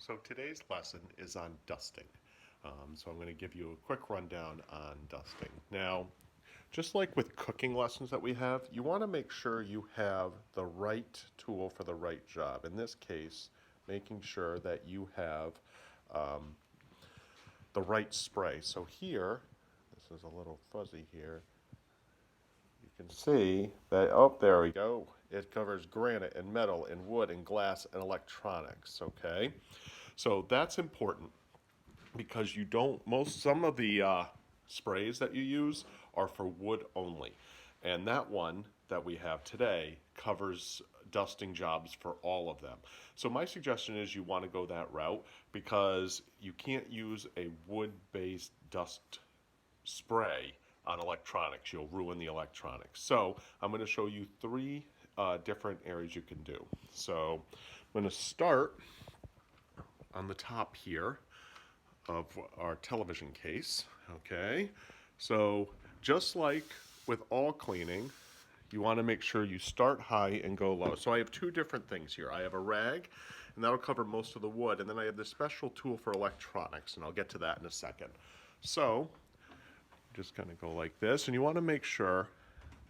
So today's lesson is on dusting. So I'm going to give you a quick rundown on dusting. Now, just like with cooking lessons that we have, you want to make sure you have the right tool for the right job. In this case, making sure that you have um, the right spray. So here, this is a little fuzzy here, you can see that, oh, there we go. It covers granite and metal and wood and glass and electronics, okay? So that's important because you don't, some of the sprays that you use are for wood only. And that one that we have today covers dusting jobs for all of them. So my suggestion is you want to go that route because you can't use a wood-based dust spray on electronics. You'll ruin the electronics. So I'm going to show you three different areas you can do. So I'm going to start on the top here of our television case, okay? So just like with all cleaning, you want to make sure you start high and go low. So I have two different things here. I have a rag, and that'll cover most of the wood, and then I have this special tool for electronics, and I'll get to that in a second. So just kind of go like this, and you want to make sure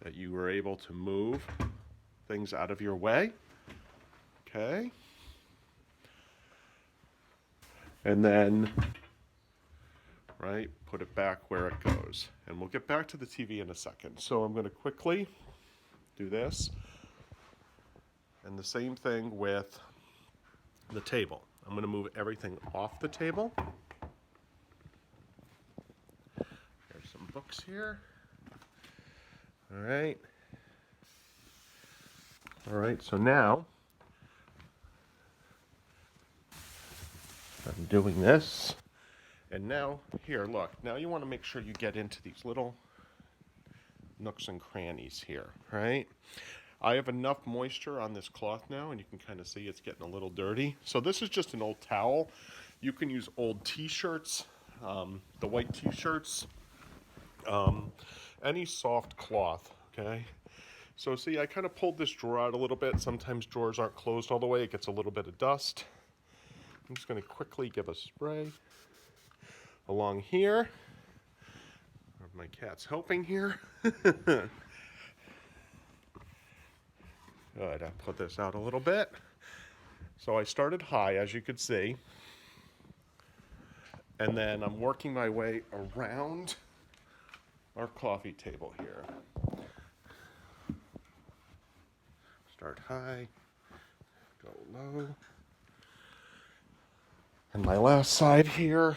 that you are able to move things out of your way, okay? And then, right, put it back where it goes. And we'll get back to the TV in a second. So I'm going to quickly do this. And the same thing with the table. I'm going to move everything off the table. There's some books here. All right. All right, so now I'm doing this. And now, here, look. Now you want to make sure you get into these little nooks and crannies here, right? I have enough moisture on this cloth now, and you can kind of see it's getting a little dirty. So this is just an old towel. You can use old t-shirts, the white t-shirts, any soft cloth, okay? So see, I kind of pulled this drawer out a little bit. Sometimes drawers aren't closed all the way. It gets a little bit of dust. I'm just going to quickly give a spray along here. My cat's helping here. Good. I'll put this out a little bit. So I started high, as you could see. And then I'm working my way around our coffee table here. Start high, go low. And my last side here,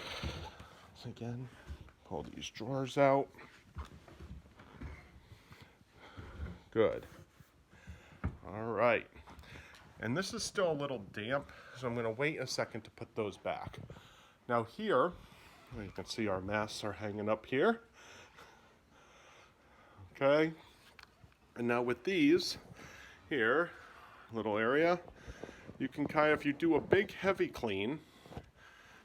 again, pull these drawers out. Good. All right. And this is still a little damp, so I'm going to wait a second to put those back. Now here, you can see our masks are hanging up here. Okay. And now with these here, little area, you can kind of, if you do a big heavy clean,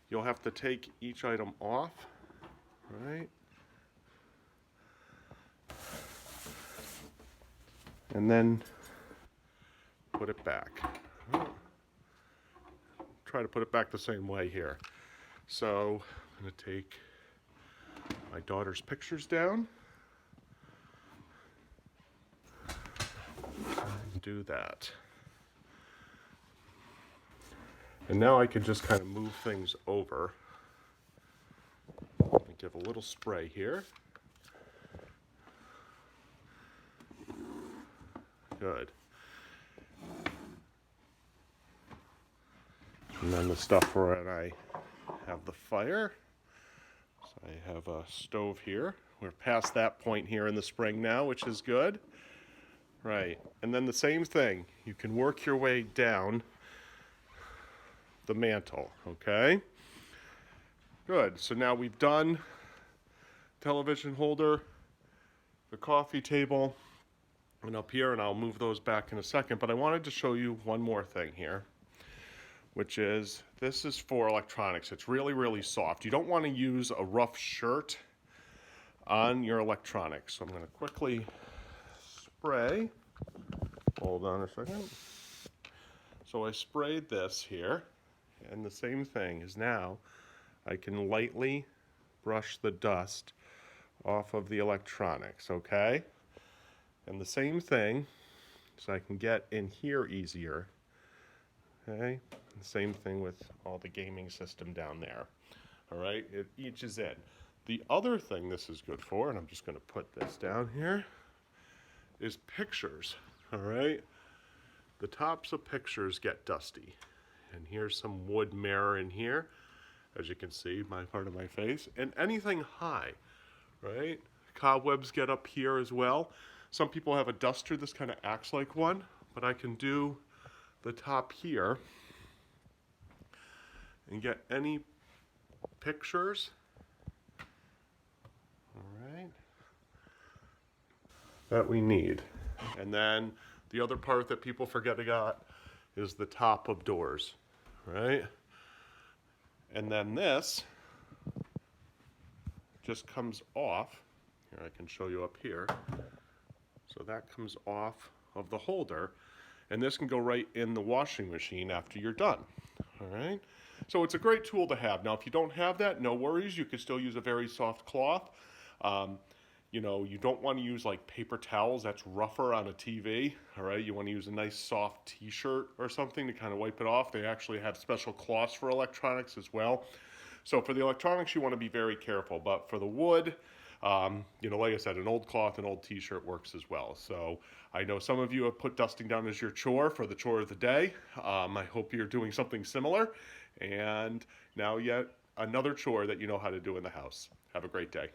you'll have to take each item off, right? And then put it back. Try to put it back the same way here. So I'm going to take my daughter's pictures down and do that. And now I can just kind of move things over. Let me give a little spray here. Good. And then the stuff where I have the fire. So I have a stove here. We're past that point here in the spring now, which is good. Right. And then the same thing. You can work your way down the mantle, okay? Good. So now we've done television holder, the coffee table, and up here, and I'll move those back in a second, but I wanted to show you one more thing here, which is, this is for electronics. It's really, really soft. You don't want to use a rough shirt on your electronics. So I'm going to quickly spray. Hold on a second. So I sprayed this here, And the same thing is now I can lightly brush the dust off of the electronics, okay? And the same thing, so I can get in here easier, okay? The same thing with all the gaming system down there, all right? It each is in. The other thing this is good for, and I'm just gonna put this down here, is pictures, all right? The tops of pictures get dusty. And here's some wood mirror in here, as you can see, my part of my face, and anything high, right? Cobwebs get up here as well. Some people have a duster, this kind of acts like one, but I can do the top here and get any pictures, all right, that we need. And then the other part that people forget about is the top of doors, right? And then this just comes off. Here, I can show you up here. So that comes off of the holder, and this can go right in the washing machine after you're done, all right? So it's a great tool to have. Now, if you don't have that, no worries. You could still use a very soft cloth. You know, you don't want to use like paper towels. That's rougher on a TV, all right? You want to use a nice soft t-shirt or something to kind of wipe it off. They actually have special cloths for electronics as well. So for the electronics, you want to be very careful. But for the wood, you know, like I said, an old cloth, an old t-shirt works as well. So I know some of you have put dusting down as your chore for the chore of the day. I hope you're doing something similar. And now yet another chore that you know how to do in the house. Have a great day.